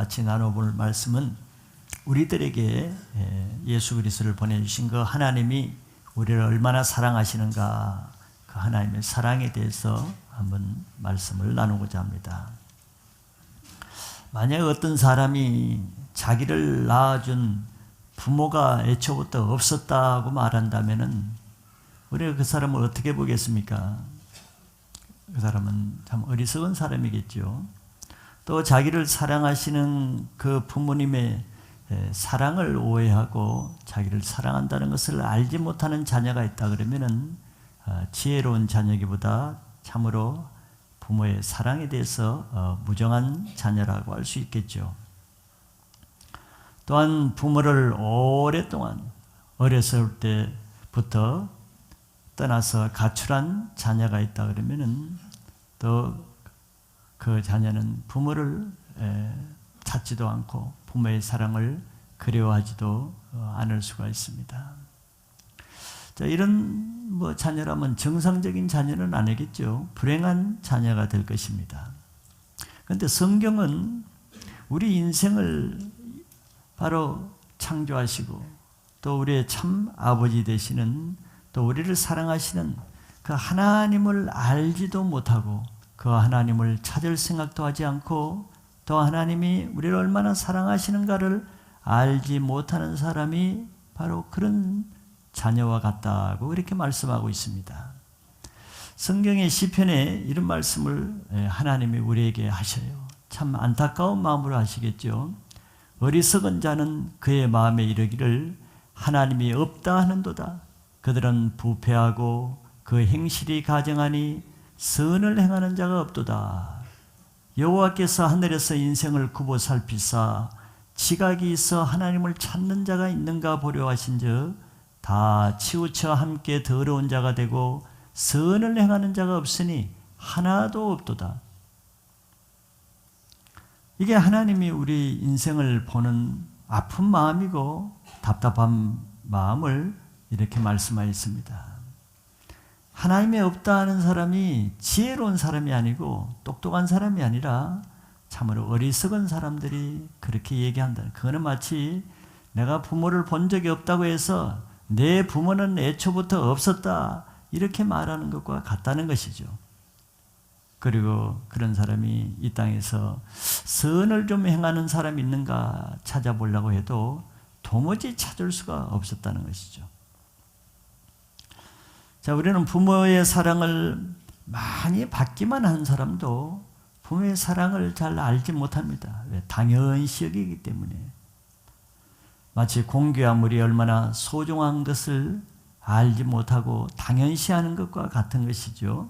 같이 나눠볼 말씀은 우리들에게 예수 그리스도를 보내주신 그 하나님이 우리를 얼마나 사랑하시는가, 그 하나님의 사랑에 대해서 한번 말씀을 나누고자 합니다. 만약 어떤 사람이 자기를 낳아준 부모가 애초부터 없었다고 말한다면 우리가 그 사람을 어떻게 보겠습니까? 그 사람은 참 어리석은 사람이겠죠. 또 자기를 사랑하시는 그 부모님의 사랑을 오해하고 자기를 사랑한다는 것을 알지 못하는 자녀가 있다 그러면은 지혜로운 자녀기보다 참으로 부모의 사랑에 대해서 무정한 자녀라고 할 수 있겠죠. 또한 부모를 오랫동안 어렸을 때부터 떠나서 가출한 자녀가 있다 그러면은 또 그 자녀는 부모를 찾지도 않고 부모의 사랑을 그리워하지도 않을 수가 있습니다. 자, 이런 자녀라면 정상적인 자녀는 아니겠죠. 불행한 자녀가 될 것입니다. 그런데 성경은 우리 인생을 바로 창조하시고 또 우리의 참 아버지 되시는, 또 우리를 사랑하시는 그 하나님을 알지도 못하고 그 하나님을 찾을 생각도 하지 않고 또 하나님이 우리를 얼마나 사랑하시는가를 알지 못하는 사람이 바로 그런 자녀와 같다고 이렇게 말씀하고 있습니다. 성경의 시편에 이런 말씀을 하나님이 우리에게 하셔요. 참 안타까운 마음으로 하시겠죠. 어리석은 자는 그의 마음에 이르기를 하나님이 없다 하는도다. 그들은 부패하고 그 행실이 가증하니 선을 행하는 자가 없도다. 여호와께서 하늘에서 인생을 굽어 살피사 지각이 있어 하나님을 찾는 자가 있는가 보려 하신즉 다 치우쳐 함께 더러운 자가 되고 선을 행하는 자가 없으니 하나도 없도다. 이게 하나님이 우리 인생을 보는 아픈 마음이고 답답한 마음을 이렇게 말씀하였습니다. 하나님이 없다 하는 사람이 지혜로운 사람이 아니고 똑똑한 사람이 아니라 참으로 어리석은 사람들이 그렇게 얘기한다. 그거는 마치 내가 부모를 본 적이 없다고 해서 내 부모는 애초부터 없었다 이렇게 말하는 것과 같다는 것이죠. 그리고 그런 사람이 이 땅에서 선을 좀 행하는 사람이 있는가 찾아보려고 해도 도무지 찾을 수가 없었다는 것이죠. 자, 우리는 부모의 사랑을 많이 받기만 한 사람도 부모의 사랑을 잘 알지 못합니다. 왜? 당연시 여기기 때문에. 마치 공기와 물이 얼마나 소중한 것을 알지 못하고 당연시하는 것과 같은 것이죠.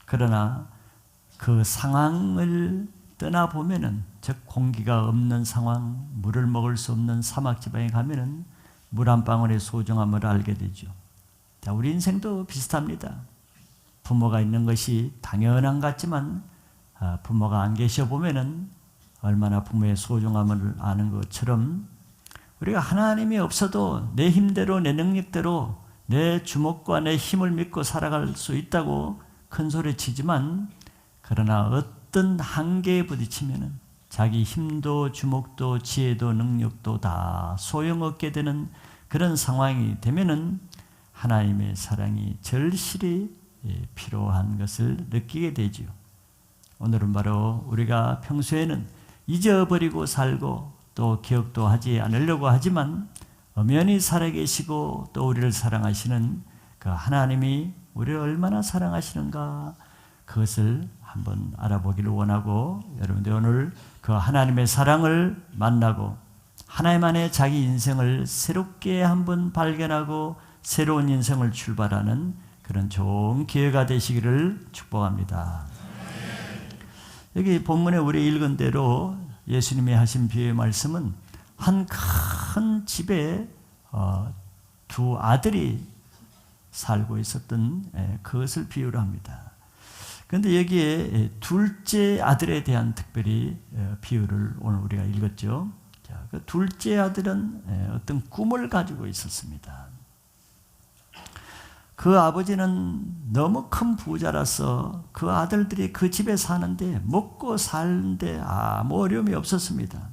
그러나 그 상황을 떠나보면은, 즉 공기가 없는 상황, 물을 먹을 수 없는 사막 지방에 가면은 물 한 방울의 소중함을 알게 되죠. 자, 우리 인생도 비슷합니다. 부모가 있는 것이 당연한 것 같지만 부모가 안 계셔 보면은 얼마나 부모의 소중함을 아는 것처럼 우리가 하나님이 없어도 내 힘대로 내 능력대로 내 주먹과 내 힘을 믿고 살아갈 수 있다고 큰 소리 치지만, 그러나 어떤 한계에 부딪히면은 자기 힘도 주먹도 지혜도 능력도 다 소용없게 되는 그런 상황이 되면은 하나님의 사랑이 절실히 필요한 것을 느끼게 되지요. 오늘은 바로 우리가 평소에는 잊어버리고 살고 또 기억도 하지 않으려고 하지만 엄연히 살아계시고 또 우리를 사랑하시는 그 하나님이 우리를 얼마나 사랑하시는가, 그것을 한번 알아보기를 원하고, 여러분들 오늘 그 하나님의 사랑을 만나고 하나님 안에 자기 인생을 새롭게 한번 발견하고 새로운 인생을 출발하는 그런 좋은 기회가 되시기를 축복합니다. 여기 본문에 우리 읽은 대로 예수님이 하신 비유의 말씀은 한 큰 집에 두 아들이 살고 있었던 그것을 비유로 합니다. 그런데 여기에 둘째 아들에 대한 특별히 비유를 오늘 우리가 읽었죠. 자, 그 둘째 아들은 어떤 꿈을 가지고 있었습니다. 그 아버지는 너무 큰 부자라서 그 아들들이 그 집에 사는데 먹고 사는데 아무 어려움이 없었습니다.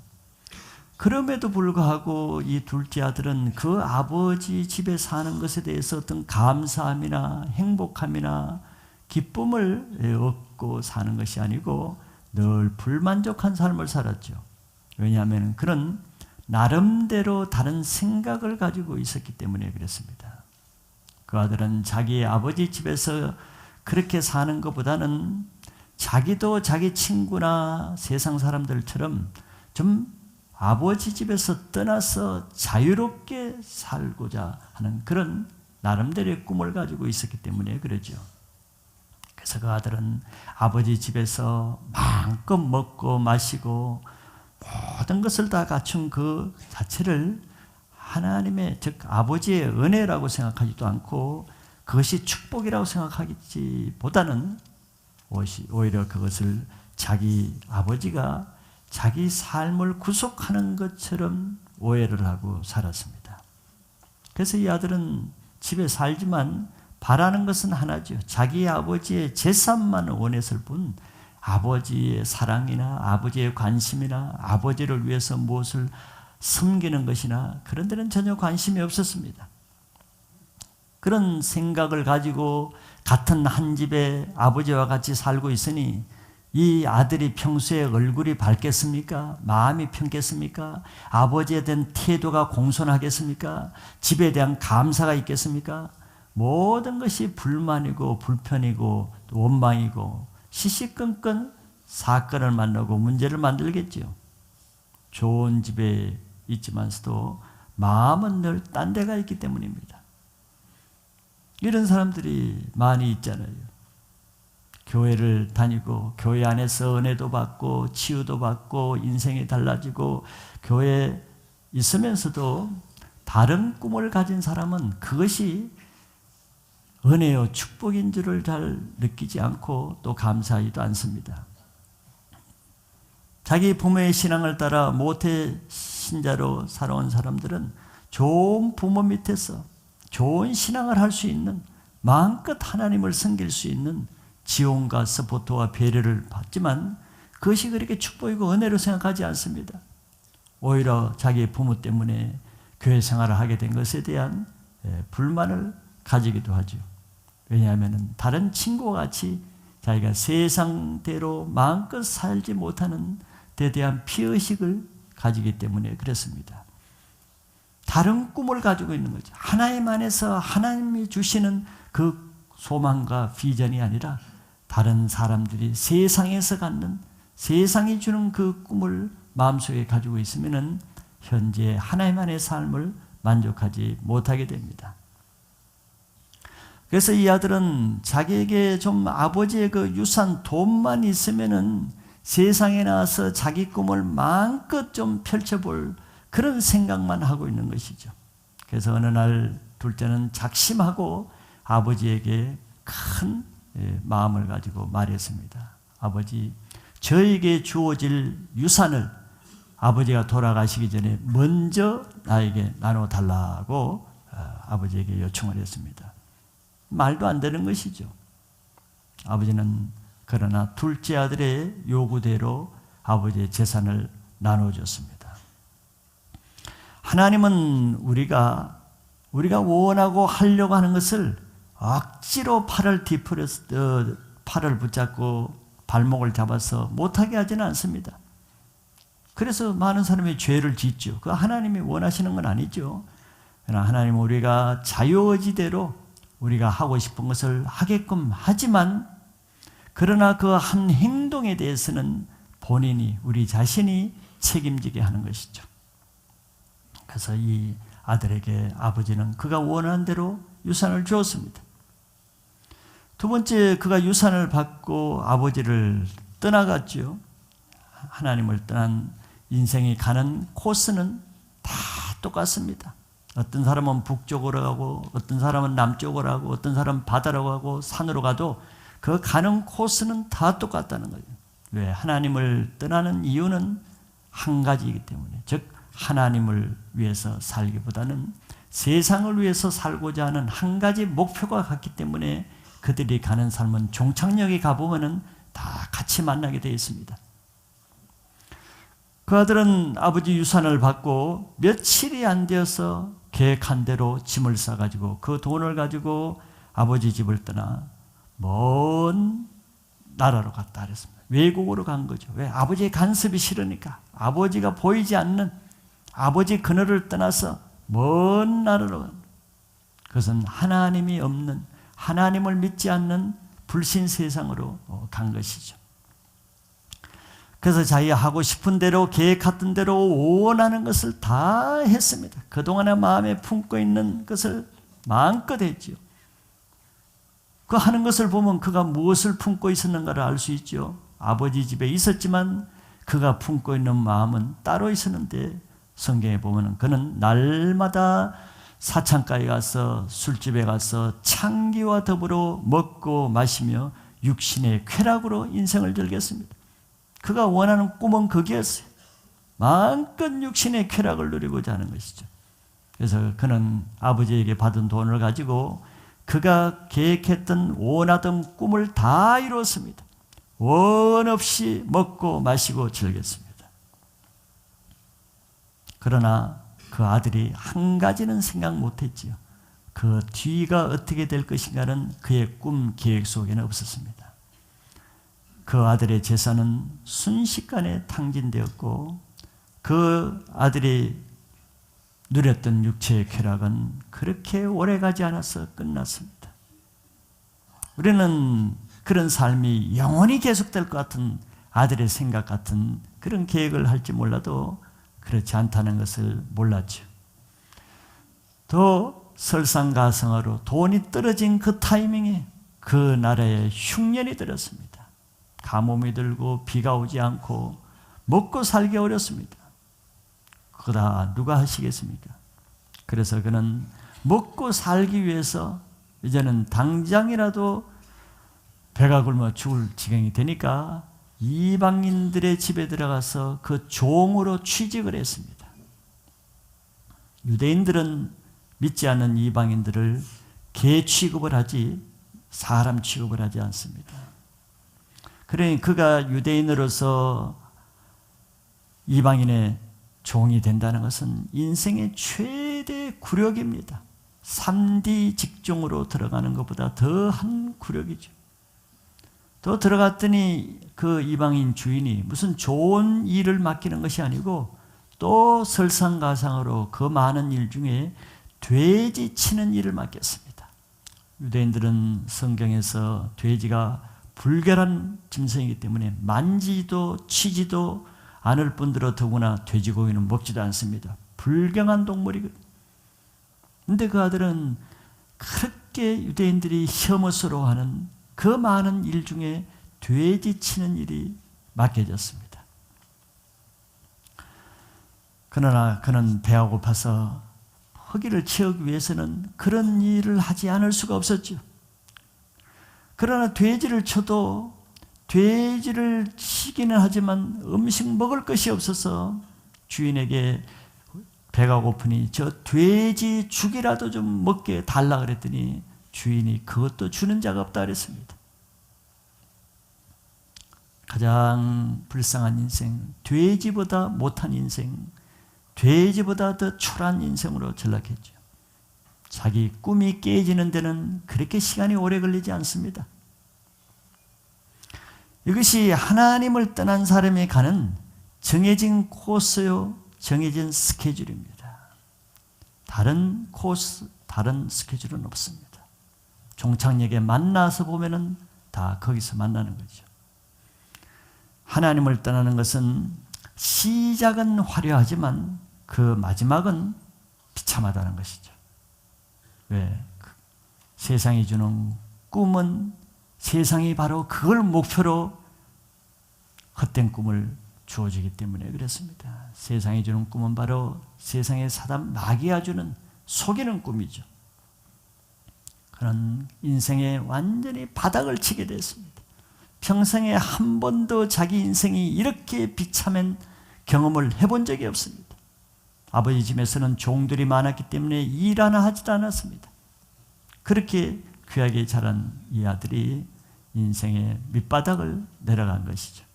그럼에도 불구하고 이 둘째 아들은 그 아버지 집에 사는 것에 대해서 어떤 감사함이나 행복함이나 기쁨을 얻고 사는 것이 아니고 늘 불만족한 삶을 살았죠. 왜냐하면 그런 나름대로 다른 생각을 가지고 있었기 때문에 그랬습니다. 그 아들은 자기 아버지 집에서 그렇게 사는 것보다는 자기도 자기 친구나 세상 사람들처럼 좀 아버지 집에서 떠나서 자유롭게 살고자 하는 그런 나름대로의 꿈을 가지고 있었기 때문에 그러죠. 그래서 그 아들은 아버지 집에서 마음껏 먹고 마시고 모든 것을 다 갖춘 그 자체를 하나님의 즉 아버지의 은혜라고 생각하지도 않고 그것이 축복이라고 생각하기보다는 오히려 그것을 자기 아버지가 자기 삶을 구속하는 것처럼 오해를 하고 살았습니다. 그래서 이 아들은 집에 살지만 바라는 것은 하나죠. 자기 아버지의 재산만 원했을 뿐 아버지의 사랑이나 아버지의 관심이나 아버지를 위해서 무엇을 섬기는 것이나 그런 데는 전혀 관심이 없었습니다. 그런 생각을 가지고 같은 한 집에 아버지와 같이 살고 있으니 이 아들이 평소에 얼굴이 밝겠습니까? 마음이 평겠습니까? 아버지에 대한 태도가 공손하겠습니까? 집에 대한 감사가 있겠습니까? 모든 것이 불만이고 불편이고 원망이고 시시끈끈 사건을 만나고 문제를 만들겠죠. 좋은 집에 있지만서도 마음은 늘 딴 데가 있기 때문입니다. 이런 사람들이 많이 있잖아요. 교회를 다니고 교회 안에서 은혜도 받고 치유도 받고 인생이 달라지고 교회에 있으면서도 다른 꿈을 가진 사람은 그것이 은혜요 축복인 줄을 잘 느끼지 않고 또 감사하지도 않습니다. 자기 부모의 신앙을 따라 모태 신자로 살아온 사람들은 좋은 부모 밑에서 좋은 신앙을 할 수 있는 마음껏 하나님을 섬길 수 있는 지원과 서포트와 배려를 받지만 그것이 그렇게 축복이고 은혜로 생각하지 않습니다. 오히려 자기 부모 때문에 교회 생활을 하게 된 것에 대한 불만을 가지기도 하죠. 왜냐하면 다른 친구와 같이 자기가 세상대로 마음껏 살지 못하는 데 대한 피의식을 가지기 때문에 그렇습니다. 다른 꿈을 가지고 있는 거죠. 하나님 안에서 하나님이 주시는 그 소망과 비전이 아니라 다른 사람들이 세상에서 갖는 세상이 주는 그 꿈을 마음속에 가지고 있으면 현재 하나님 안의 삶을 만족하지 못하게 됩니다. 그래서 이 아들은 자기에게 좀 아버지의 그 유산 돈만 있으면은 세상에 나와서 자기 꿈을 마음껏 좀 펼쳐볼 그런 생각만 하고 있는 것이죠. 그래서 어느 날 둘째는 작심하고 아버지에게 큰 마음을 가지고 말했습니다. 아버지, 저에게 주어질 유산을 아버지가 돌아가시기 전에 먼저 나에게 나눠달라고 아버지에게 요청을 했습니다. 말도 안 되는 것이죠. 아버지는 그러나 둘째 아들의 요구대로 아버지의 재산을 나눠줬습니다. 하나님은 우리가 원하고 하려고 하는 것을 억지로 팔을 붙잡고 발목을 잡아서 못하게 하지는 않습니다. 그래서 많은 사람이 죄를 짓죠. 그 하나님이 원하시는 건 아니죠. 그러나 하나님은 우리가 자유의지대로 우리가 하고 싶은 것을 하게끔 하지만 그러나 그 한 행동에 대해서는 본인이 우리 자신이 책임지게 하는 것이죠. 그래서 이 아들에게 아버지는 그가 원하는 대로 유산을 주었습니다. 두 번째, 그가 유산을 받고 아버지를 떠나갔죠. 하나님을 떠난 인생이 가는 코스는 다 똑같습니다. 어떤 사람은 북쪽으로 가고 어떤 사람은 남쪽으로 가고 어떤 사람은 바다로 가고 산으로 가도 그 가는 코스는 다 똑같다는 거예요. 왜? 하나님을 떠나는 이유는 한 가지이기 때문에, 즉 하나님을 위해서 살기보다는 세상을 위해서 살고자 하는 한 가지 목표가 같기 때문에 그들이 가는 삶은 종착역에 가보면은 다 같이 만나게 되어 있습니다. 그 아들은 아버지 유산을 받고 며칠이 안 되어서 계획한 대로 짐을 싸가지고 그 돈을 가지고 아버지 집을 떠나 먼 나라로 갔다 그랬습니다. 외국으로 간 거죠. 왜? 아버지의 간섭이 싫으니까. 아버지가 보이지 않는 아버지 그늘을 떠나서 먼 나라로 간 거예요. 그것은 하나님이 없는, 하나님을 믿지 않는 불신 세상으로 간 것이죠. 그래서 자기 하고 싶은 대로 계획했던 대로 원하는 것을 다 했습니다. 그동안에 마음에 품고 있는 것을 마음껏 했죠. 그 하는 것을 보면 그가 무엇을 품고 있었는가를 알 수 있죠. 아버지 집에 있었지만 그가 품고 있는 마음은 따로 있었는데 성경에 보면 그는 날마다 사창가에 가서 술집에 가서 창기와 더불어 먹고 마시며 육신의 쾌락으로 인생을 즐겼습니다. 그가 원하는 꿈은 거기였어요. 마음껏 육신의 쾌락을 누리고자 하는 것이죠. 그래서 그는 아버지에게 받은 돈을 가지고 그가 계획했던 원하던 꿈을 다 이루었습니다. 원 없이 먹고 마시고 즐겼습니다. 그러나 그 아들이 한 가지는 생각 못했지요. 그 뒤가 어떻게 될 것인가는 그의 꿈 계획 속에는 없었습니다. 그 아들의 재산은 순식간에 탕진되었고 그 아들이 누렸던 육체의 쾌락은 그렇게 오래가지 않아서 끝났습니다. 우리는 그런 삶이 영원히 계속될 것 같은 아들의 생각 같은 그런 계획을 할지 몰라도 그렇지 않다는 것을 몰랐죠. 또 설상가상으로 돈이 떨어진 그 타이밍에 그 나라에 흉년이 들었습니다. 가뭄이 들고 비가 오지 않고 먹고 살기 어렵습니다. 그거 다 누가 하시겠습니까? 그래서 그는 먹고 살기 위해서 이제는 당장이라도 배가 굶어 죽을 지경이 되니까 이방인들의 집에 들어가서 그 종으로 취직을 했습니다. 유대인들은 믿지 않는 이방인들을 개 취급을 하지 사람 취급을 하지 않습니다. 그러니 그가 유대인으로서 이방인의 종이 된다는 것은 인생의 최대 굴욕입니다. 3D 직종으로 들어가는 것보다 더한 굴욕이죠. 또 들어갔더니 그 이방인 주인이 무슨 좋은 일을 맡기는 것이 아니고 또 설상가상으로 그 많은 일 중에 돼지 치는 일을 맡겼습니다. 유대인들은 성경에서 돼지가 불결한 짐승이기 때문에 만지도 치지도 않을 뿐더러 더구나 돼지고기는 먹지도 않습니다. 불경한 동물이거든요. 그런데 그 아들은 그렇게 유대인들이 혐오스러워하는 그 많은 일 중에 돼지 치는 일이 맡겨졌습니다. 그러나 그는 배가 고파서 허기를 채우기 위해서는 그런 일을 하지 않을 수가 없었죠. 그러나 돼지를 쳐도 돼지를 치기는 하지만 음식 먹을 것이 없어서 주인에게 배가 고프니 저 돼지 죽이라도 좀 먹게 달라 그랬더니 주인이 그것도 주는 자가 없다 그랬습니다. 가장 불쌍한 인생, 돼지보다 못한 인생, 돼지보다 더 초라한 인생으로 전락했죠. 자기 꿈이 깨지는 데는 그렇게 시간이 오래 걸리지 않습니다. 이것이 하나님을 떠난 사람이 가는 정해진 코스요, 정해진 스케줄입니다. 다른 코스, 다른 스케줄은 없습니다. 종착역에 만나서 보면은 다 거기서 만나는 거죠. 하나님을 떠나는 것은 시작은 화려하지만 그 마지막은 비참하다는 것이죠. 왜? 세상이 주는 꿈은 세상이 바로 그걸 목표로 헛된 꿈을 주어지기 때문에 그렇습니다. 세상이 주는 꿈은 바로 세상의 사단 마귀가 주는 속이는 꿈이죠. 그런 인생에 완전히 바닥을 치게 됐습니다. 평생에 한 번도 자기 인생이 이렇게 비참한 경험을 해본 적이 없습니다. 아버지 집에서는 종들이 많았기 때문에 일 하나 하지도 않았습니다. 그렇게 귀하게 자란 이 아들이 인생의 밑바닥을 내려간 것이죠.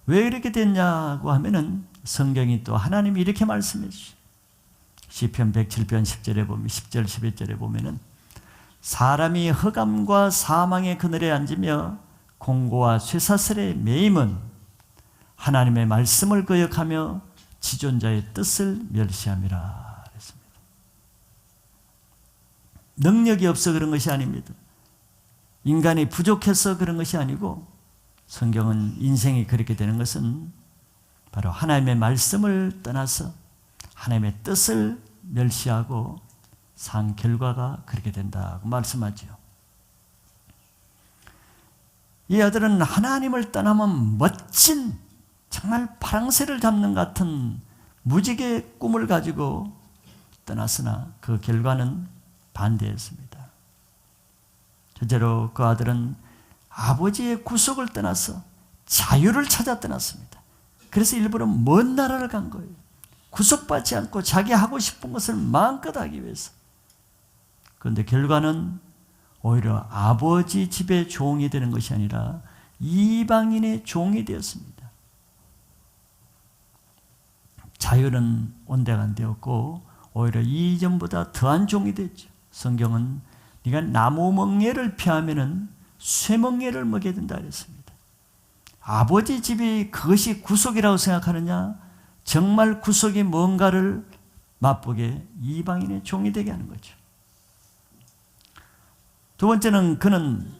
왜 이렇게 됐냐고 하면은 성경이 또 하나님이 이렇게 말씀해 주시죠. 시편 107편 10절에 보면 10절 11절에 보면은 사람이 흑암과 사망의 그늘에 앉으며 공고와 쇠사슬에 매임은 하나님의 말씀을 거역하며 지존자의 뜻을 멸시함이라 그랬습니다. 능력이 없어 그런 것이 아닙니다. 인간이 부족해서 그런 것이 아니고 성경은 인생이 그렇게 되는 것은 바로 하나님의 말씀을 떠나서 하나님의 뜻을 멸시하고 산 결과가 그렇게 된다고 말씀하죠. 이 아들은 하나님을 떠나면 멋진 정말 파랑새를 잡는 같은 무지개의 꿈을 가지고 떠났으나 그 결과는 반대였습니다. 첫째로 그 아들은 아버지의 구속을 떠나서 자유를 찾아 떠났습니다. 그래서 일부러 먼 나라를 간 거예요. 구속받지 않고 자기 하고 싶은 것을 마음껏 하기 위해서. 그런데 결과는 오히려 아버지 집의 종이 되는 것이 아니라 이방인의 종이 되었습니다. 자유는 온데간되었고 오히려 이전보다 더한 종이 됐죠. 성경은 네가 나무 멍에를 피하면은 쇠멍에를 먹게 된다 그랬습니다. 아버지 집이 그것이 구속이라고 생각하느냐? 정말 구속이 뭔가를 맛보게 이방인의 종이 되게 하는 거죠. 두 번째는 그는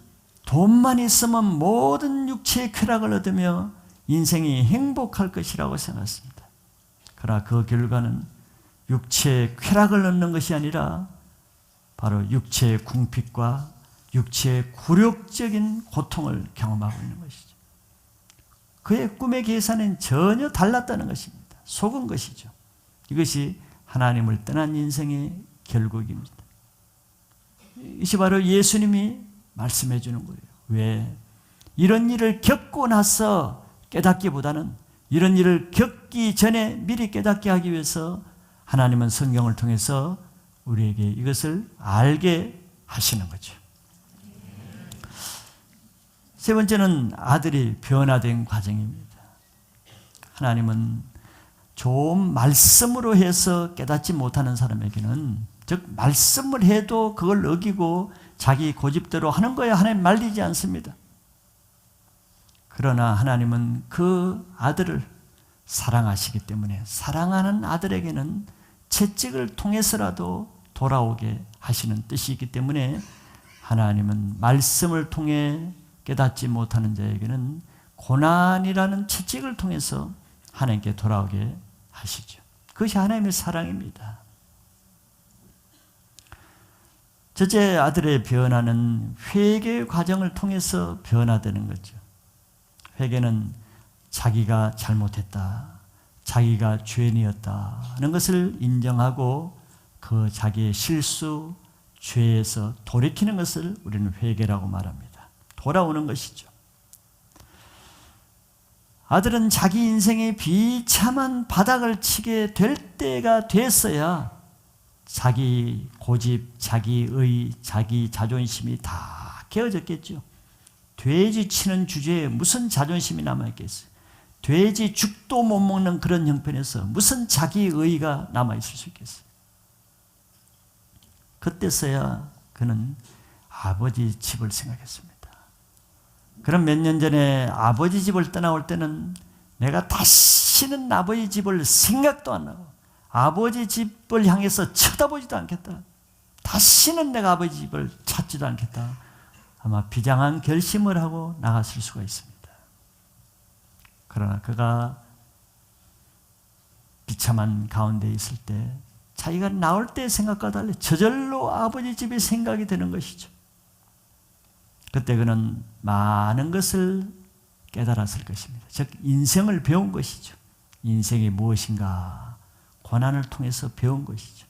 돈만 있으면 모든 육체의 쾌락을 얻으며 인생이 행복할 것이라고 생각했습니다. 그러나 그 결과는 육체의 쾌락을 얻는 것이 아니라 바로 육체의 궁핍과 육체의 굴욕적인 고통을 경험하고 있는 것이죠. 그의 꿈의 계산은 전혀 달랐다는 것입니다. 속은 것이죠. 이것이 하나님을 떠난 인생의 결국입니다. 이것이 바로 예수님이 말씀해 주는 거예요. 왜? 이런 일을 겪고 나서 깨닫기보다는 이런 일을 겪기 전에 미리 깨닫게 하기 위해서 하나님은 성경을 통해서 우리에게 이것을 알게 하시는 거죠. 세 번째는 아들이 변화된 과정입니다. 하나님은 좋은 말씀으로 해서 깨닫지 못하는 사람에게는, 즉 말씀을 해도 그걸 어기고 자기 고집대로 하는 거야 하나님 말리지 않습니다. 그러나 하나님은 그 아들을 사랑하시기 때문에 사랑하는 아들에게는 채찍을 통해서라도 돌아오게 하시는 뜻이 있기 때문에 하나님은 말씀을 통해 깨닫지 못하는 자에게는 고난이라는 채찍을 통해서 하나님께 돌아오게 하시죠. 그것이 하나님의 사랑입니다. 첫째 아들의 변화는 회개의 과정을 통해서 변화되는 거죠. 회개는 자기가 잘못했다, 자기가 죄인이었다 하는 것을 인정하고 그 자기의 실수, 죄에서 돌이키는 것을 우리는 회개라고 말합니다. 돌아오는 것이죠. 아들은 자기 인생의 비참한 바닥을 치게 될 때가 됐어야 자기 고집, 자기의, 자기 자존심이 다 깨어졌겠죠. 돼지 치는 주제에 무슨 자존심이 남아있겠어요. 돼지 죽도 못 먹는 그런 형편에서 무슨 자기의가 남아있을 수 있겠어요. 그때서야 그는 아버지 집을 생각했습니다. 그럼 몇 년 전에 아버지 집을 떠나올 때는 내가 다시는 아버지 집을 생각도 안 하고 아버지 집을 향해서 쳐다보지도 않겠다. 다시는 내가 아버지 집을 찾지도 않겠다. 아마 비장한 결심을 하고 나갔을 수가 있습니다. 그러나 그가 비참한 가운데 있을 때 자기가 나올 때 생각과 달리 저절로 아버지 집이 생각이 되는 것이죠. 그때 그는 많은 것을 깨달았을 것입니다. 즉 인생을 배운 것이죠. 인생이 무엇인가 고난을 통해서 배운 것이죠.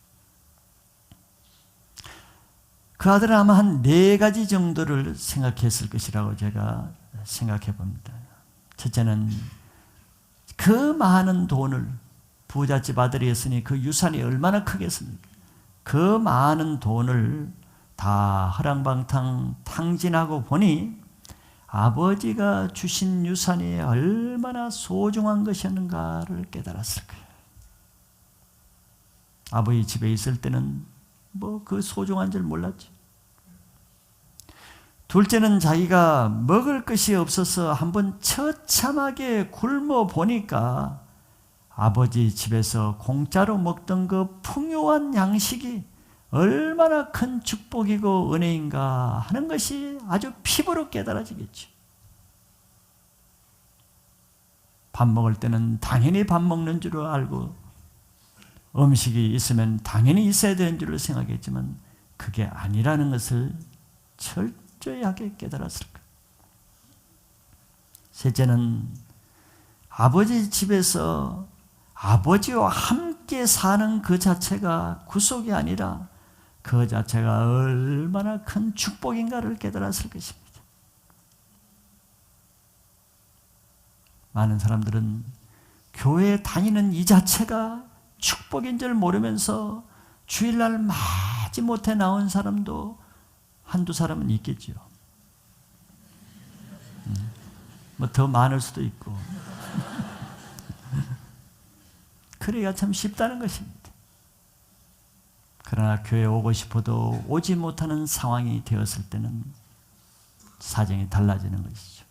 그 아들은 아마 한 4가지 정도를 생각했을 것이라고 제가 생각해 봅니다. 첫째는 그 많은 돈을 부잣집 아들이었으니 그 유산이 얼마나 크겠습니까? 그 많은 돈을 다 허랑방탕 탕진하고 보니 아버지가 주신 유산이 얼마나 소중한 것이었는가를 깨달았을 거예요. 아버지 집에 있을 때는 뭐 그 소중한 줄 몰랐죠. 둘째는 자기가 먹을 것이 없어서 한번 처참하게 굶어 보니까 아버지 집에서 공짜로 먹던 그 풍요한 양식이 얼마나 큰 축복이고 은혜인가 하는 것이 아주 피부로 깨달아지겠죠. 밥 먹을 때는 당연히 밥 먹는 줄 알고 음식이 있으면 당연히 있어야 되는 줄 생각했지만 그게 아니라는 것을 철저히 하게 깨달았을 거예요. 셋째는 아버지 집에서 아버지와 함께 사는 그 자체가 구속이 아니라 그 자체가 얼마나 큰 축복인가를 깨달았을 것입니다. 많은 사람들은 교회에 다니는 이 자체가 축복인 줄 모르면서 주일날 마지못해 나온 사람도 한두 사람은 있겠죠. 뭐 더 많을 수도 있고. 그래야 참 쉽다는 것입니다. 그러나 교회에 오고 싶어도 오지 못하는 상황이 되었을 때는 사정이 달라지는 것이죠.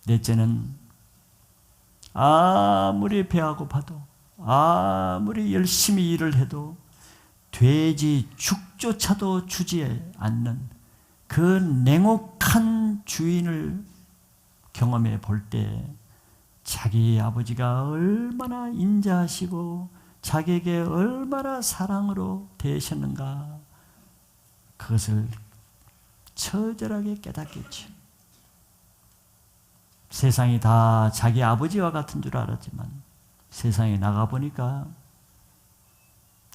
넷째는 아무리 배가 고파도 아무리 열심히 일을 해도 돼지 죽조차도 주지 않는 그 냉혹한 주인을 경험해 볼 때 자기 아버지가 얼마나 인자하시고 자기에게 얼마나 사랑으로 대하셨는가 그것을 처절하게 깨닫겠죠. 세상이 다 자기 아버지와 같은 줄 알았지만 세상에 나가보니까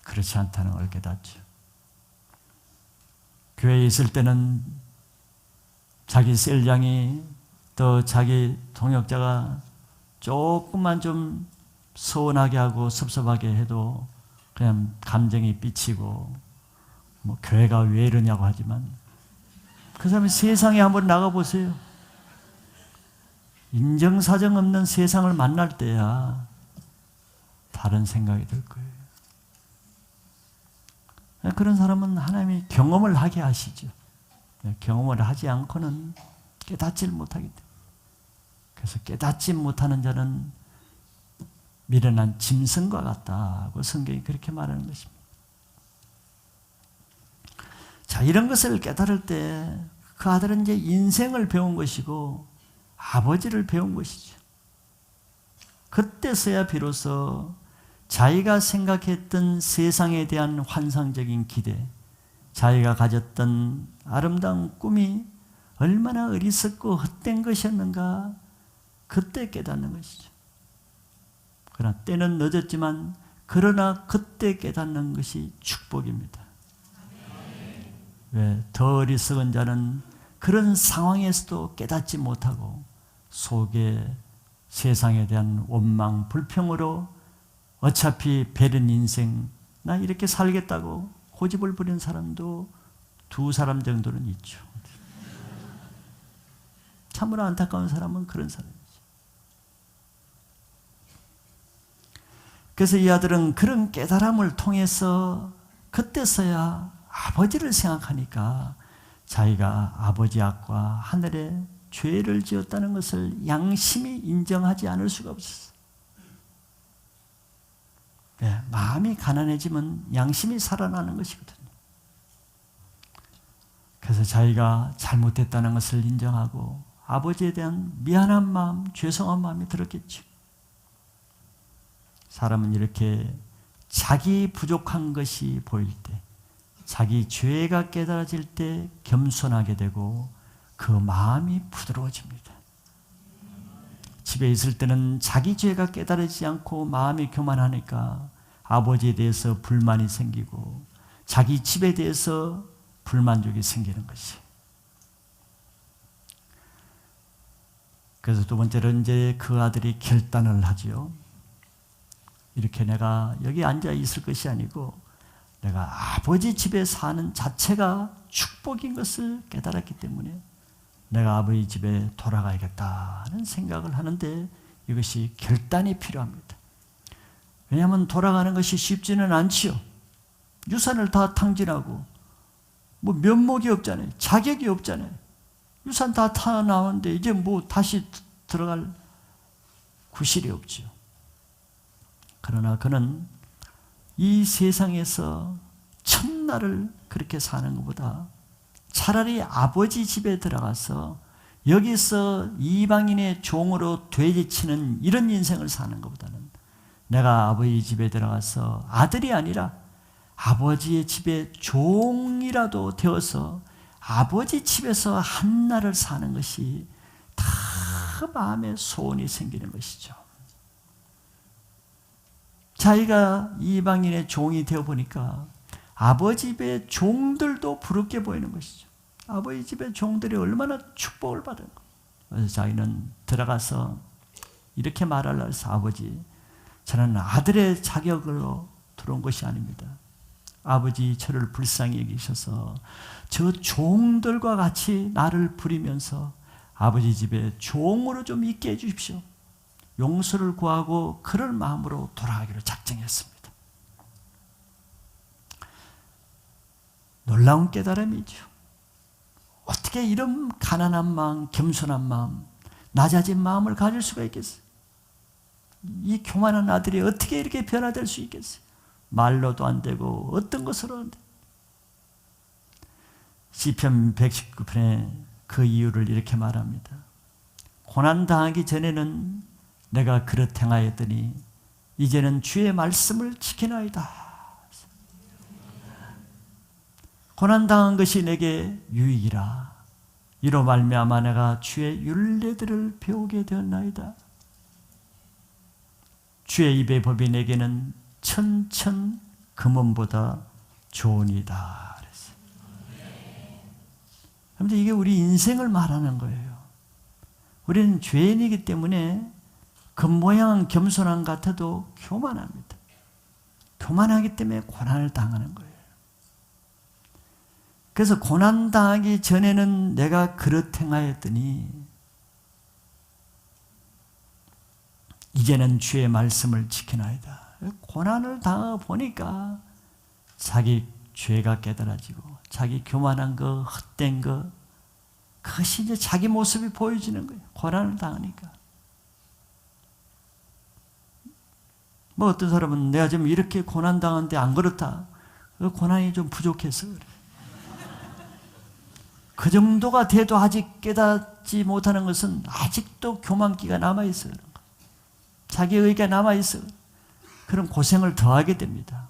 그렇지 않다는 걸 깨닫죠. 교회에 있을 때는 자기 셀장이 또 자기 동역자가 조금만 좀 서운하게 하고 섭섭하게 해도 그냥 감정이 삐치고 뭐 교회가 왜 이러냐고 하지만 그 사람이 세상에 한번 나가보세요. 인정사정 없는 세상을 만날 때야 다른 생각이 들 거예요. 그런 사람은 하나님이 경험을 하게 하시죠. 경험을 하지 않고는 깨닫지를 못하기 때문에. 그래서 깨닫지 못하는 자는 미련한 짐승과 같다고 성경이 그렇게 말하는 것입니다. 자, 이런 것을 깨달을 때 그 아들은 이제 인생을 배운 것이고 아버지를 배운 것이죠. 그때서야 비로소 자기가 생각했던 세상에 대한 환상적인 기대, 자기가 가졌던 아름다운 꿈이 얼마나 어리석고 헛된 것이었는가 그때 깨닫는 것이죠. 그러나 때는 늦었지만 그러나 그때 깨닫는 것이 축복입니다. 왜? 더 어리석은 자는 그런 상황에서도 깨닫지 못하고 속에 세상에 대한 원망, 불평으로 어차피 베른 인생, 나 이렇게 살겠다고 고집을 부린 사람도 두 사람 정도는 있죠. 참으로 안타까운 사람은 그런 사람이죠. 그래서 이 아들은 그런 깨달음을 통해서 그때서야 아버지를 생각하니까 자기가 아버지 앞과 하늘에 죄를 지었다는 것을 양심이 인정하지 않을 수가 없었어요. 네, 마음이 가난해지면 양심이 살아나는 것이거든요. 그래서 자기가 잘못했다는 것을 인정하고 아버지에 대한 미안한 마음, 죄송한 마음이 들었겠죠. 사람은 이렇게 자기 부족한 것이 보일 때, 자기 죄가 깨달아질 때 겸손하게 되고 그 마음이 부드러워집니다. 집에 있을 때는 자기 죄가 깨달아지지 않고 마음이 교만하니까 아버지에 대해서 불만이 생기고 자기 집에 대해서 불만족이 생기는 것이. 그래서 두 번째로 이제 그 아들이 결단을 하지요. 이렇게 내가 여기 앉아 있을 것이 아니고 내가 아버지 집에 사는 자체가 축복인 것을 깨달았기 때문에 내가 아버지 집에 돌아가야겠다는 생각을 하는데 이것이 결단이 필요합니다. 왜냐하면 돌아가는 것이 쉽지는 않지요. 유산을 다 탕진하고 뭐 면목이 없잖아요. 자격이 없잖아요. 유산 다 타 나오는데 이제 뭐 다시 들어갈 구실이 없지요. 그러나 그는 이 세상에서 첫날을 그렇게 사는 것보다 차라리 아버지 집에 들어가서 여기서 이방인의 종으로 되지치는 이런 인생을 사는 것보다는 내가 아버지 집에 들어가서 아들이 아니라 아버지의 집에 종이라도 되어서 아버지 집에서 한날을 사는 것이 다 마음에 소원이 생기는 것이죠. 자기가 이방인의 종이 되어 보니까 아버지 집의 종들도 부럽게 보이는 것이죠. 아버지 집의 종들이 얼마나 축복을 받은 것. 그래서 자기는 들어가서 이렇게 말하려고 해서 아버지, 저는 아들의 자격으로 들어온 것이 아닙니다. 아버지 저를 불쌍히 여기셔서 저 종들과 같이 나를 부리면서 아버지 집에 종으로 좀 있게 해주십시오. 용서를 구하고 그럴 마음으로 돌아가기로 작정했습니다. 놀라운 깨달음이죠. 어떻게 이런 가난한 마음, 겸손한 마음, 낮아진 마음을 가질 수가 있겠어요? 이 교만한 아들이 어떻게 이렇게 변화될 수 있겠어요? 말로도 안 되고 어떤 것으로 안 돼. 시편 119편에 그 이유를 이렇게 말합니다. 고난당하기 전에는 내가 그릇 행하였더니 이제는 주의 말씀을 지키나이다. 고난당한 것이 내게 유익이라. 이로 말미암아 내가 주의 율례들을 배우게 되었나이다. 주의 입의 법이 내게는 천천 금원보다 좋으니이다. 그런데 이게 우리 인생을 말하는 거예요. 우리는 죄인이기 때문에 겉모양은 겸손한 것 같아도 교만합니다. 교만하기 때문에 고난을 당하는 거예요. 그래서 고난 당하기 전에는 내가 그릇 행하였더니 이제는 주의 말씀을 지키나이다. 고난을 당하고 보니까 자기 죄가 깨달아지고 자기 교만한 거, 헛된 거, 그것이 이제 자기 모습이 보여지는 거예요. 고난을 당하니까. 뭐 어떤 사람은 내가 지금 이렇게 고난 당하는데 안 그렇다. 그 고난이 좀 부족해서 그래. 그 정도가 돼도 아직 깨닫지 못하는 것은 아직도 교만기가 남아있어요. 자기 의가 남아있어요. 그럼 고생을 더하게 됩니다.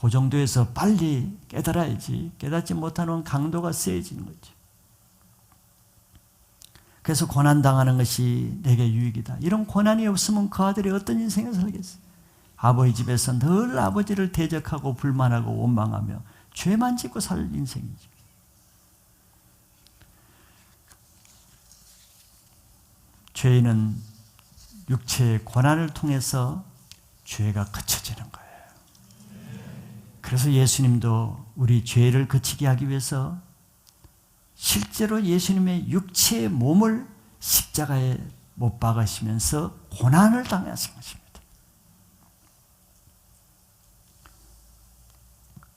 그 정도에서 빨리 깨달아야지. 깨닫지 못하는 강도가 세지는 거죠. 그래서 고난당하는 것이 내게 유익이다. 이런 고난이 없으면 그 아들이 어떤 인생을 살겠어요? 아버지 집에서 늘 아버지를 대적하고 불만하고 원망하며 죄만 짓고 살 인생이죠. 죄인은 육체의 고난을 통해서 죄가 그쳐지는 거예요. 그래서 예수님도 우리 죄를 그치게 하기 위해서 실제로 예수님의 육체의 몸을 십자가에 못 박으시면서 고난을 당하신 것입니다.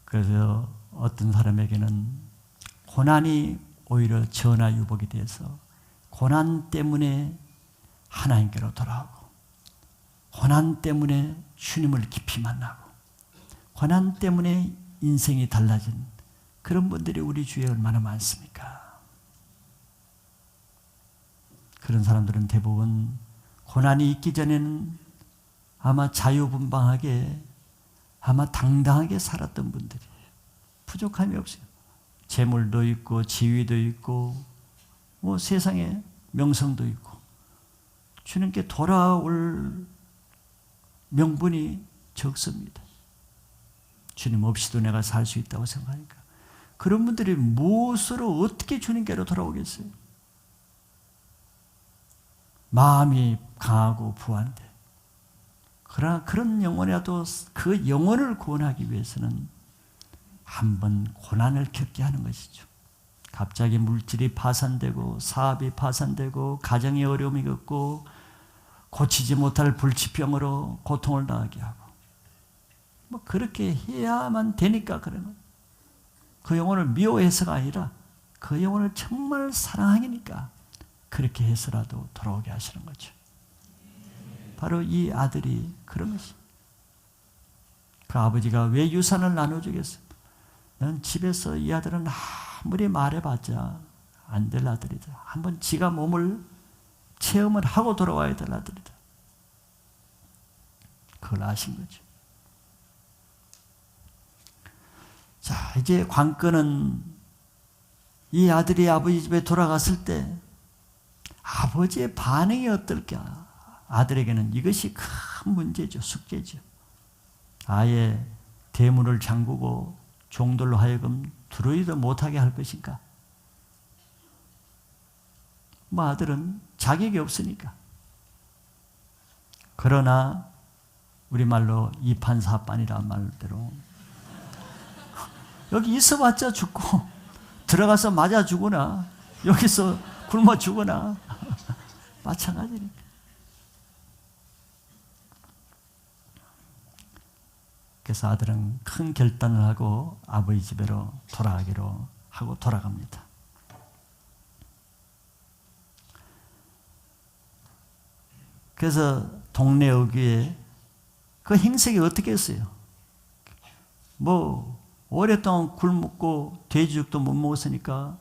그래서 어떤 사람에게는 고난이 오히려 전화유복이 돼서 고난 때문에 하나님께로 돌아오고 고난 때문에 주님을 깊이 만나고 고난 때문에 인생이 달라진 그런 분들이 우리 주위에 얼마나 많습니까? 그런 사람들은 대부분 고난이 있기 전에는 아마 자유분방하게 아마 당당하게 살았던 분들이에요. 부족함이 없어요. 재물도 있고 지위도 있고 뭐 세상에 명성도 있고 주님께 돌아올 명분이 적습니다. 주님 없이도 내가 살 수 있다고 생각하니까. 그런 분들이 무엇으로 어떻게 주님께로 돌아오겠어요? 마음이 강하고 부한데, 그러나 그런 영혼이라도 그 영혼을 구원하기 위해서는 한번 고난을 겪게 하는 것이죠. 갑자기 물질이 파산되고 사업이 파산되고 가정의 어려움이 겪고 고치지 못할 불치병으로 고통을 당하게 하고, 뭐 그렇게 해야만 되니까 그런 거예요. 그 영혼을 미워해서가 아니라 그 영혼을 정말 사랑하니까 그렇게 해서라도 돌아오게 하시는 거죠. 바로 이 아들이 그런 것이에요. 그 아버지가 왜 유산을 나눠주겠어요? 넌 집에서 이 아들은 아무리 말해봤자 안 될 아들이다. 한번 지가 몸을 체험을 하고 돌아와야 될 아들이다. 그걸 아신 거죠. 자, 이제 관건은 이 아들이 아버지 집에 돌아갔을 때 아버지의 반응이 어떨까? 아들에게는 이것이 큰 문제죠. 숙제죠. 아예 대문을 잠그고 종들로 하여금 들어오지도 못하게 할 것인가? 뭐 아들은 자격이 없으니까. 그러나 우리말로 이판사판이란 말대로 여기 있어봤자 죽고 들어가서 맞아 죽으나 여기서 굶어 죽으나 마찬가지니까. 그래서 아들은 큰 결단을 하고 아버지 집으로 돌아가기로 하고 돌아갑니다. 그래서 동네 어귀에 그 행색이 어떻게 했어요? 뭐 오랫동안 굶고 돼지죽도 못 먹었으니까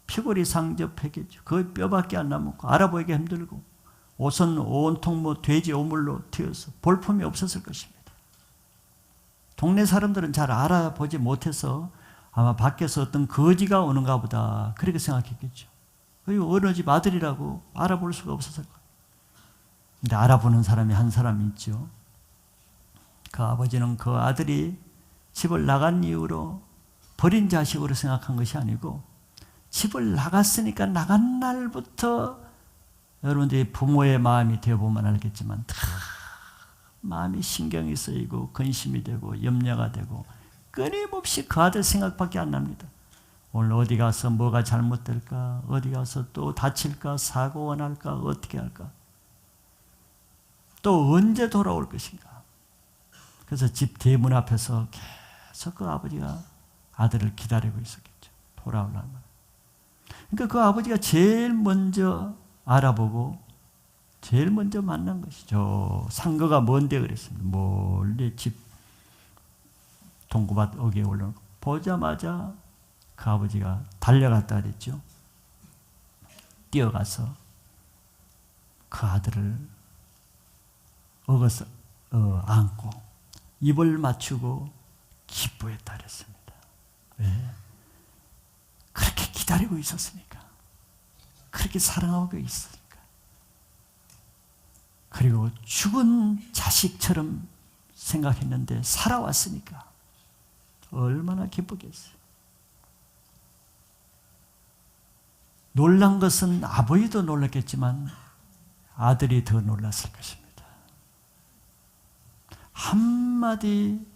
피골이 상접했겠죠. 그 뼈밖에 안 남았고 알아보기가 힘들고 옷은 온통 뭐 돼지 오물로 튀어서 볼품이 없었을 것입니다. 동네 사람들은 잘 알아보지 못해서 아마 밖에서 어떤 거지가 오는가 보다 그렇게 생각했겠죠. 그리고 어느 집 아들이라고 알아볼 수가 없었을 거예요. 근데 알아보는 사람이 한 사람이 있죠. 그 아버지는 그 아들이 집을 나간 이후로 버린 자식으로 생각한 것이 아니고 집을 나갔으니까 나간 날부터 여러분들이 부모의 마음이 되어보면 알겠지만 다 마음이 신경이 쓰이고 근심이 되고 염려가 되고 끊임없이 그 아들 생각밖에 안 납니다. 오늘 어디 가서 뭐가 잘못될까? 어디 가서 또 다칠까? 사고가 날까? 어떻게 할까? 또 언제 돌아올 것인가? 그래서 집 대문 앞에서 계속 그 아버지가 아들을 기다리고 있었겠죠. 돌아오려면. 그러니까 그 아버지가 제일 먼저 알아보고 제일 먼저 만난 것이죠. 상거가 먼데 그랬습니다. 멀리 집 동구밭 어귀에 올라오고 보자마자 그 아버지가 달려갔다 그랬죠. 뛰어가서 그 아들을 안고 입을 맞추고 기뻐했다 그랬습니다. 왜? 그렇게 기다리고 있었으니까. 그렇게 사랑하고 있었으니까. 그리고 죽은 자식처럼 생각했는데 살아왔으니까 얼마나 기쁘겠어요. 놀란 것은 아버지도 놀랐겠지만 아들이 더 놀랐을 것입니다. 한마디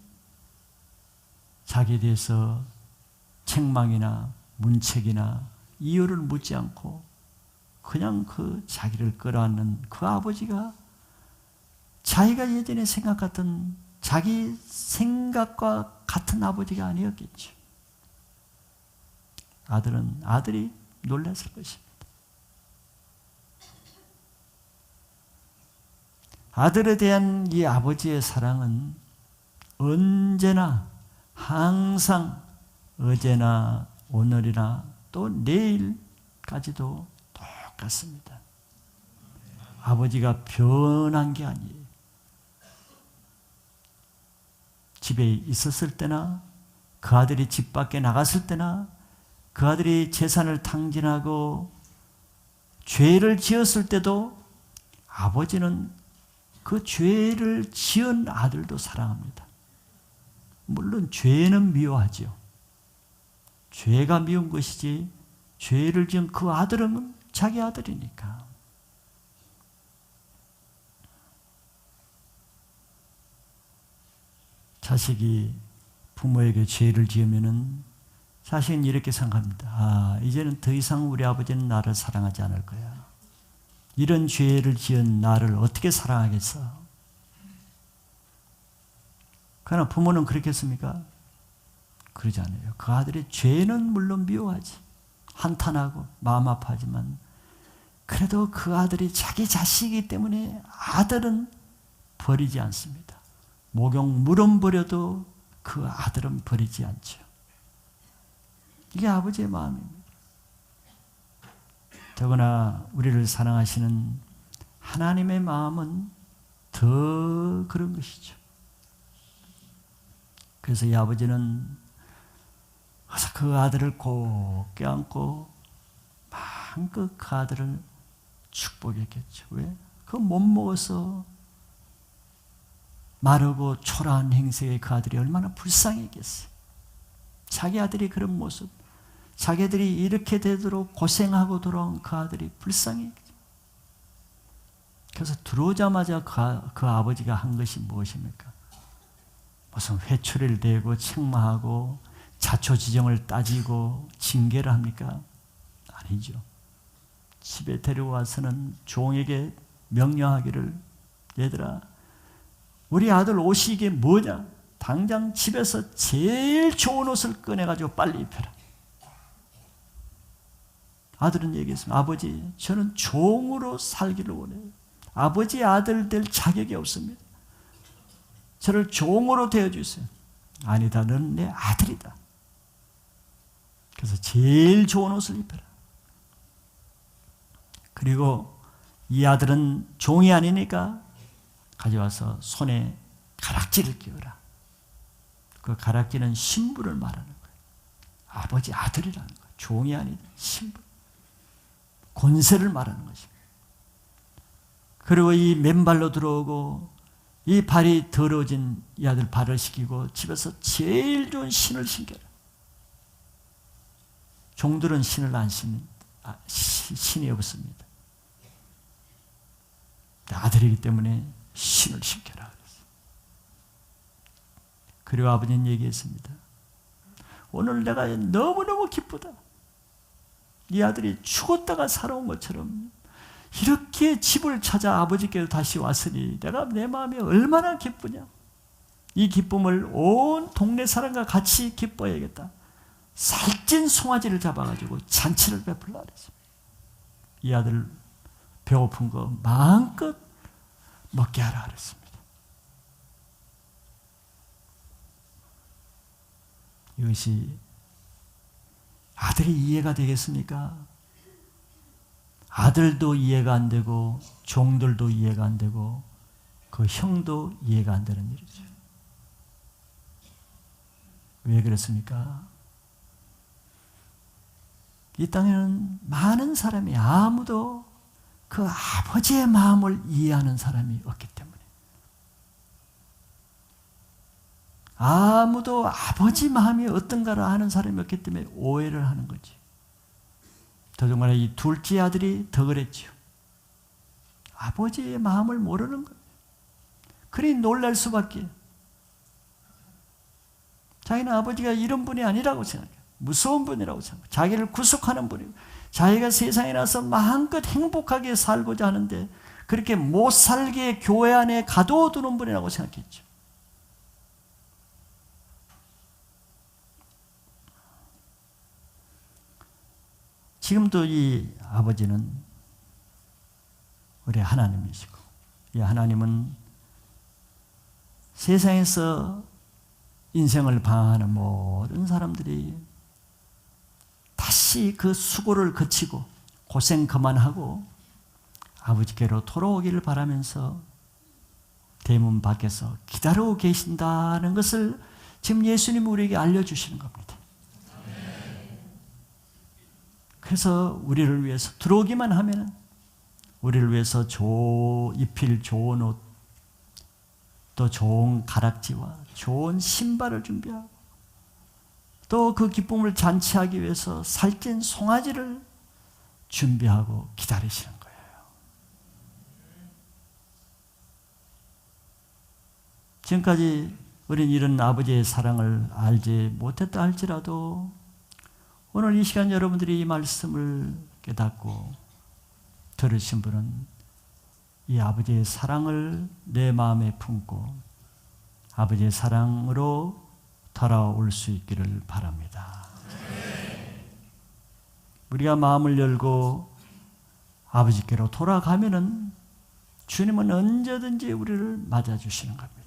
자기에 대해서 책망이나 문책이나 이유를 묻지 않고 그냥 그 자기를 끌어안는 그 아버지가 자기가 예전에 생각했던 자기 생각과 같은 아버지가 아니었겠죠. 아들이 놀랐을 것입니다. 아들에 대한 이 아버지의 사랑은 언제나 항상 어제나 오늘이나 또 내일까지도 똑같습니다. 아버지가 변한 게 아니에요. 집에 있었을 때나 그 아들이 집 밖에 나갔을 때나 그 아들이 재산을 탕진하고 죄를 지었을 때도 아버지는 그 죄를 지은 아들도 사랑합니다. 물론 죄는 미워하죠. 죄가 미운 것이지 죄를 지은 그 아들은 자기 아들이니까. 자식이 부모에게 죄를 지으면은 자식은 이렇게 생각합니다. 아, 이제는 더 이상 우리 아버지는 나를 사랑하지 않을 거야. 이런 죄를 지은 나를 어떻게 사랑하겠어? 그러나 부모는 그렇겠습니까? 그러지 않아요. 그 아들의 죄는 물론 미워하지. 한탄하고 마음 아파하지만 그래도 그 아들이 자기 자식이기 때문에 아들은 버리지 않습니다. 목욕 물은 버려도 그 아들은 버리지 않죠. 이게 아버지의 마음입니다. 더구나 우리를 사랑하시는 하나님의 마음은 더 그런 것이죠. 그래서 이 아버지는 어서 그 아들을 꼭 껴안고 마음껏 그 아들을 축복했겠죠. 왜? 그 못 먹어서 마르고 초라한 행세의 그 아들이 얼마나 불쌍했겠어요. 자기 아들이 그런 모습, 자기 아들이 이렇게 되도록 고생하고 돌아온 그 아들이 불쌍했겠죠. 그래서 들어오자마자 그 아버지가 한 것이 무엇입니까? 무슨 회초리를 대고 책망하고 자초지정을 따지고 징계를 합니까? 아니죠. 집에 데려와서는 종에게 명령하기를, 얘들아, 우리 아들 옷이 이게 뭐냐? 당장 집에서 제일 좋은 옷을 꺼내가지고 빨리 입혀라. 아들은 얘기했습니다. 아버지, 저는 종으로 살기를 원해요. 아버지 아들 될 자격이 없습니다. 저를 종으로 대어주세요. 아니다, 너는 내 아들이다. 그래서 제일 좋은 옷을 입혀라. 그리고 이 아들은 종이 아니니까 가져와서 손에 가락지를 끼워라. 그 가락지는 신부를 말하는 거예요. 아버지 아들이라는 거예요. 종이 아니다, 신부. 권세를 말하는 것입니다. 그리고 이 맨발로 들어오고 이 발이 더러워진 이 아들 발을 씻기고 집에서 제일 좋은 신을 신겨라. 종들은 신을 안 신는, 신이 없습니다. 아들이기 때문에 신을 신겨라 그랬어요. 그리고 아버지는 얘기했습니다. 오늘 내가 너무너무 기쁘다. 이 아들이 죽었다가 살아온 것처럼 이렇게 집을 찾아 아버지께로 다시 왔으니 내가 내 마음이 얼마나 기쁘냐. 이 기쁨을 온 동네 사람과 같이 기뻐해야겠다. 살찐 송아지를 잡아가지고 잔치를 베풀라 그랬습니다. 이 아들 배고픈 거 마음껏 먹게 하라 그랬습니다. 이것이 아들이 이해가 되겠습니까? 아들도 이해가 안 되고 종들도 이해가 안 되고 그 형도 이해가 안 되는 일이죠. 왜 그렇습니까? 이 땅에는 많은 사람이 아무도 그 아버지의 마음을 이해하는 사람이 없기 때문에, 아무도 아버지 마음이 어떤가를 아는 사람이 없기 때문에 오해를 하는 거지. 더군다나 이 둘째 아들이 더 그랬죠. 아버지의 마음을 모르는 거예요. 그러니 놀랄 수밖에. 자기는 아버지가 이런 분이 아니라고 생각해요. 무서운 분이라고 생각해요. 자기를 구속하는 분이고, 자기가 세상에 나서 마음껏 행복하게 살고자 하는데 그렇게 못 살게 교회 안에 가둬두는 분이라고 생각했죠. 지금도 이 아버지는 우리 하나님이시고, 이 하나님은 세상에서 인생을 방황하는 모든 사람들이 다시 그 수고를 거치고 고생 그만하고 아버지께로 돌아오기를 바라면서 대문 밖에서 기다리고 계신다는 것을 지금 예수님이 우리에게 알려주시는 겁니다. 그래서 우리를 위해서 들어오기만 하면 우리를 위해서 입힐 좋은 옷, 또 좋은 가락지와 좋은 신발을 준비하고, 또 그 기쁨을 잔치하기 위해서 살찐 송아지를 준비하고 기다리시는 거예요. 지금까지 우린 이런 아버지의 사랑을 알지 못했다 할지라도 오늘 이 시간 여러분들이 이 말씀을 깨닫고 들으신 분은 이 아버지의 사랑을 내 마음에 품고 아버지의 사랑으로 돌아올 수 있기를 바랍니다. 우리가 마음을 열고 아버지께로 돌아가면은 주님은 언제든지 우리를 맞아주시는 겁니다.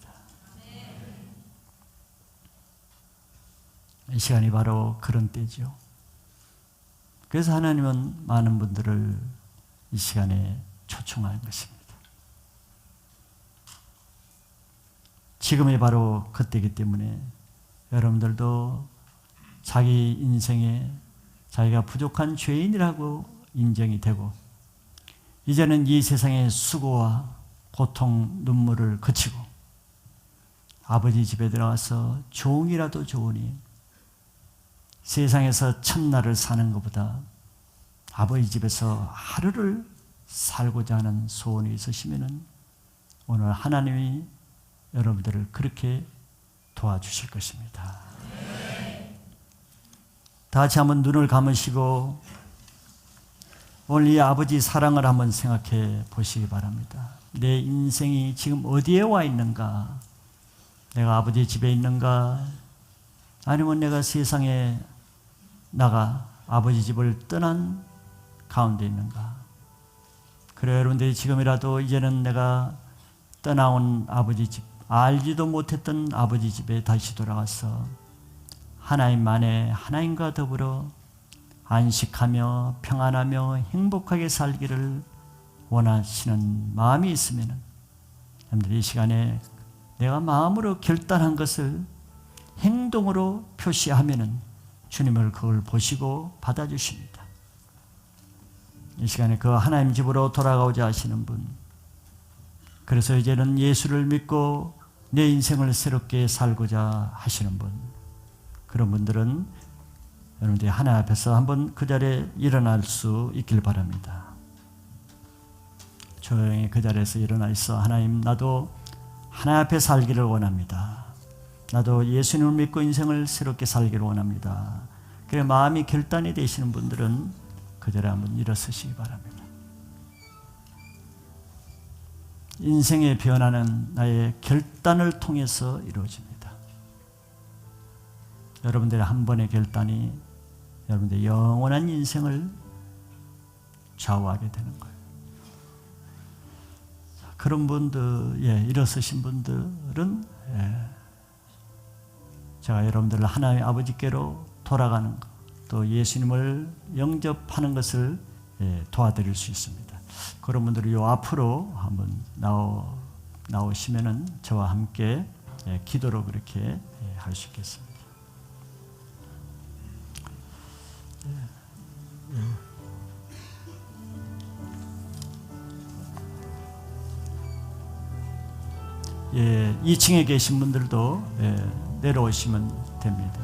이 시간이 바로 그런 때죠. 그래서 하나님은 많은 분들을 이 시간에 초청하는 것입니다. 지금이 바로 그때이기 때문에 여러분들도 자기 인생에 자기가 부족한 죄인이라고 인정이 되고 이제는 이 세상의 수고와 고통, 눈물을 그치고 아버지 집에 들어가서 종이라도 좋으니 세상에서 첫날을 사는 것보다 아버지 집에서 하루를 살고자 하는 소원이 있으시면은 오늘 하나님이 여러분들을 그렇게 도와주실 것입니다. 다 같이 한번 눈을 감으시고 오늘 이 아버지 사랑을 한번 생각해 보시기 바랍니다. 내 인생이 지금 어디에 와 있는가? 내가 아버지 집에 있는가? 아니면 내가 세상에 나가 아버지 집을 떠난 가운데 있는가? 그래 여러분들이 지금이라도 이제는 내가 떠나온 아버지 집, 알지도 못했던 아버지 집에 다시 돌아가서 하나님 안에 하나님과 더불어 안식하며 평안하며 행복하게 살기를 원하시는 마음이 있으면 여러분들이 이 시간에 내가 마음으로 결단한 것을 행동으로 표시하면은 주님을 그걸 보시고 받아주십니다. 이 시간에 그 하나님 집으로 돌아가고자 하시는 분, 그래서 이제는 예수를 믿고 내 인생을 새롭게 살고자 하시는 분, 그런 분들은 여러분들이 하나님 앞에서 한번 그 자리에 일어날 수 있길 바랍니다. 조용히 그 자리에서 일어나 있어 하나님, 나도 하나님 앞에 살기를 원합니다. 나도 예수님을 믿고 인생을 새롭게 살기를 원합니다. 그래 마음이 결단이 되시는 분들은 그 자리에 한번 일어서시기 바랍니다. 인생의 변화는 나의 결단을 통해서 이루어집니다. 여러분들의 한 번의 결단이 여러분들의 영원한 인생을 좌우하게 되는 거예요. 그런 분들, 일어서신 분들은 제가 여러분들을 하나님의 아버지께로 돌아가는 것, 또 예수님을 영접하는 것을 도와드릴 수 있습니다. 그런 분들은 요 앞으로 한번 나오시면은 저와 함께 기도로 그렇게 할 수 있겠습니다. 예, 2층에 계신 분들도 내려오시면 됩니다.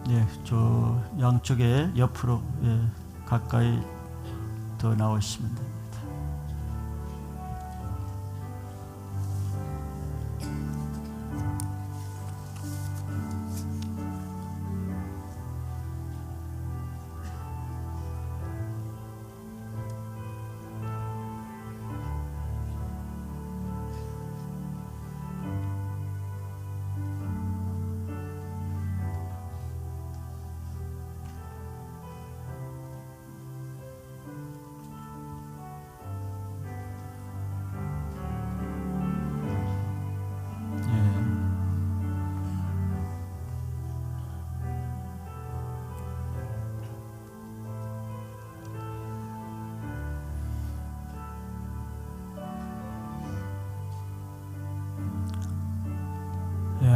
예, 저 양쪽에 옆으로 가까이 더 나오시면 됩니다.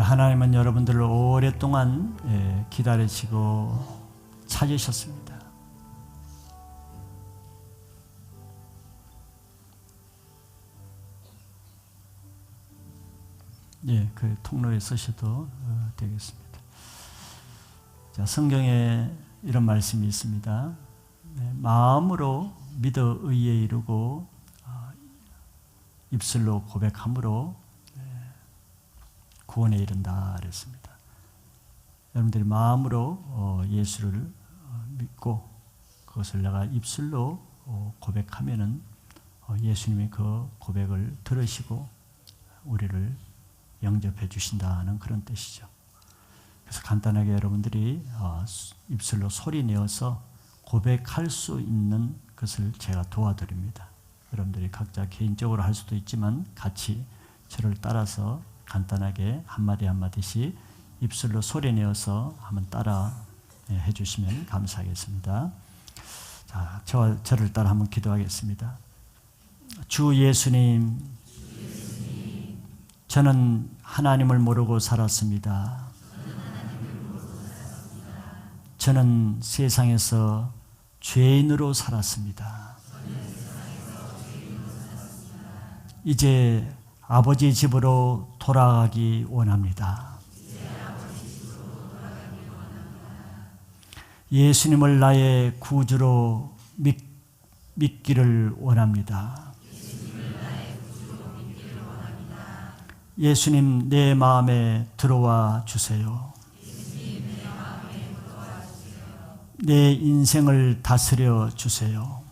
하나님은 여러분들을 오랫동안 기다리시고 찾으셨습니다. 예, 그 통로에 쓰셔도 되겠습니다. 자, 성경에 이런 말씀이 있습니다. 네, 마음으로 믿어 의에 이르고 입술로 고백함으로 구원에 이른다 그랬습니다. 여러분들이 마음으로 예수를 믿고 그것을 내가 입술로 고백하면은 예수님이 그 고백을 들으시고 우리를 영접해 주신다는 그런 뜻이죠. 그래서 간단하게 여러분들이 입술로 소리 내어서 고백할 수 있는 것을 제가 도와드립니다. 여러분들이 각자 개인적으로 할 수도 있지만 같이 저를 따라서 간단하게 한마디 한마디씩 입술로 소리 내어서 한번 따라 해주시면 감사하겠습니다. 자, 저를 따라 한번 기도하겠습니다. 주 예수님, 저는 하나님을 모르고 살았습니다. 저는 세상에서 죄인으로 살았습니다. 이제 아버지 집으로 돌아가기 원합니다. 예수님을 나의 구주로 믿기를 원합니다. 예수님 내 마음에 들어와 주세요. 내 인생을 다스려 주세요.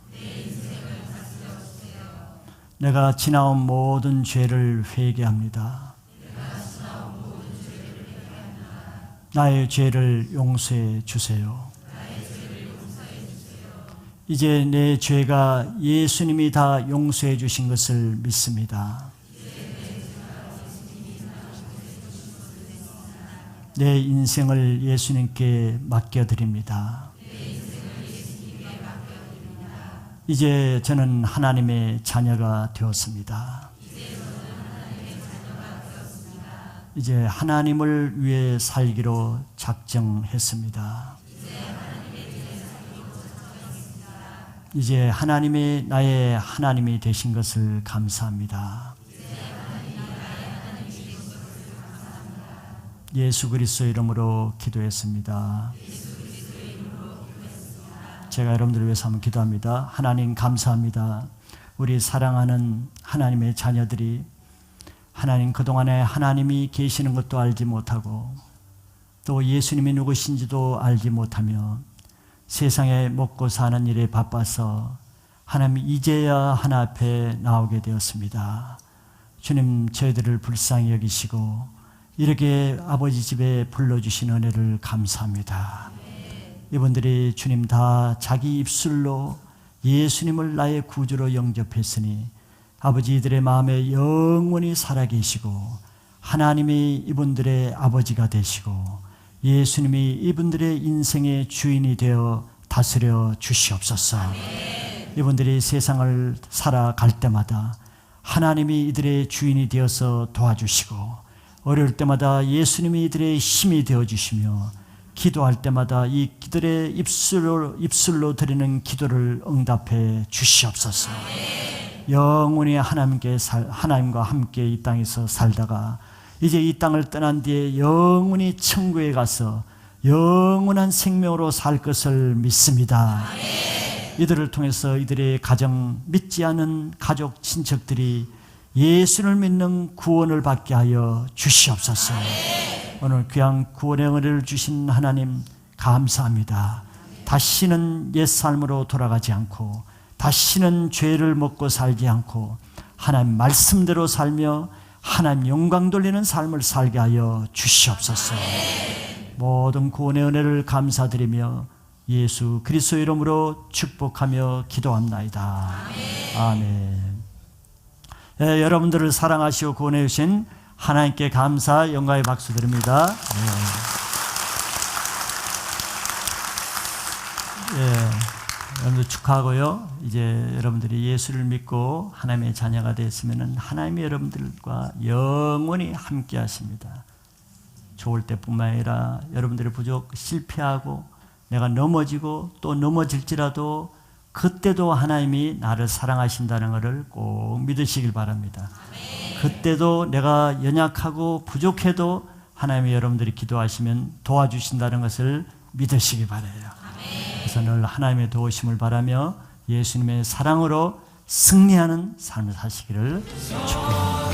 내가 지나온 모든 죄를 회개합니다. 나의 죄를 용서해 주세요. 이제 내 죄가 예수님이 다 용서해 주신 것을 믿습니다. 내 인생을 예수님께 맡겨드립니다. 이제 저는 하나님의 자녀가 되었습니다. 이제 하나님을 위해 살기로 작정했습니다. 이제 하나님이 나의 하나님이 되신 것을 감사합니다. 예수 그리스도의 이름으로 기도했습니다. 제가 여러분들을 위해서 한번 기도합니다. 하나님 감사합니다. 우리 사랑하는 하나님의 자녀들이 하나님 그동안에 하나님이 계시는 것도 알지 못하고 또 예수님이 누구신지도 알지 못하며 세상에 먹고 사는 일에 바빠서 하나님 이제야 하나 앞에 나오게 되었습니다. 주님 저희들을 불쌍히 여기시고 이렇게 아버지 집에 불러주신 은혜를 감사합니다. 이분들이 주님 다 자기 입술로 예수님을 나의 구주로 영접했으니 아버지 이들의 마음에 영원히 살아계시고 하나님이 이분들의 아버지가 되시고 예수님이 이분들의 인생의 주인이 되어 다스려 주시옵소서. 이분들이 세상을 살아갈 때마다 하나님이 이들의 주인이 되어서 도와주시고 어려울 때마다 예수님이 이들의 힘이 되어주시며 기도할 때마다 이들의 입술로 드리는 기도를 응답해 주시옵소서. 영원히 하나님과 함께 이 땅에서 살다가 이제 이 땅을 떠난 뒤에 영원히 천국에 가서 영원한 생명으로 살 것을 믿습니다. 이들을 통해서 이들의 가정, 믿지 않은 가족, 친척들이 예수를 믿는 구원을 받게 하여 주시옵소서. 오늘 귀한 구원의 은혜를 주신 하나님 감사합니다. 다시는 옛삶으로 돌아가지 않고 다시는 죄를 먹고 살지 않고 하나님 말씀대로 살며 하나님 영광 돌리는 삶을 살게 하여 주시옵소서. 모든 구원의 은혜를 감사드리며 예수 그리스도의 이름으로 축복하며 기도합나이다. 아멘. 네, 여러분들을 사랑하시고 구원해 주신 하나님께 감사 영광의 박수 드립니다. 여러분들 축하하고요. 이제 여러분들이 예수를 믿고 하나님의 자녀가 됐으면 하나님이 여러분들과 영원히 함께 하십니다. 좋을 때뿐만 아니라 여러분들의 부족 실패하고 내가 넘어지고 또 넘어질지라도 그때도 하나님이 나를 사랑하신다는 것을 꼭 믿으시길 바랍니다. 아멘. 그때도 내가 연약하고 부족해도 하나님이 여러분들이 기도하시면 도와주신다는 것을 믿으시기 바라요. 그래서 늘 하나님의 도우심을 바라며 예수님의 사랑으로 승리하는 삶을 사시기를 축복합니다.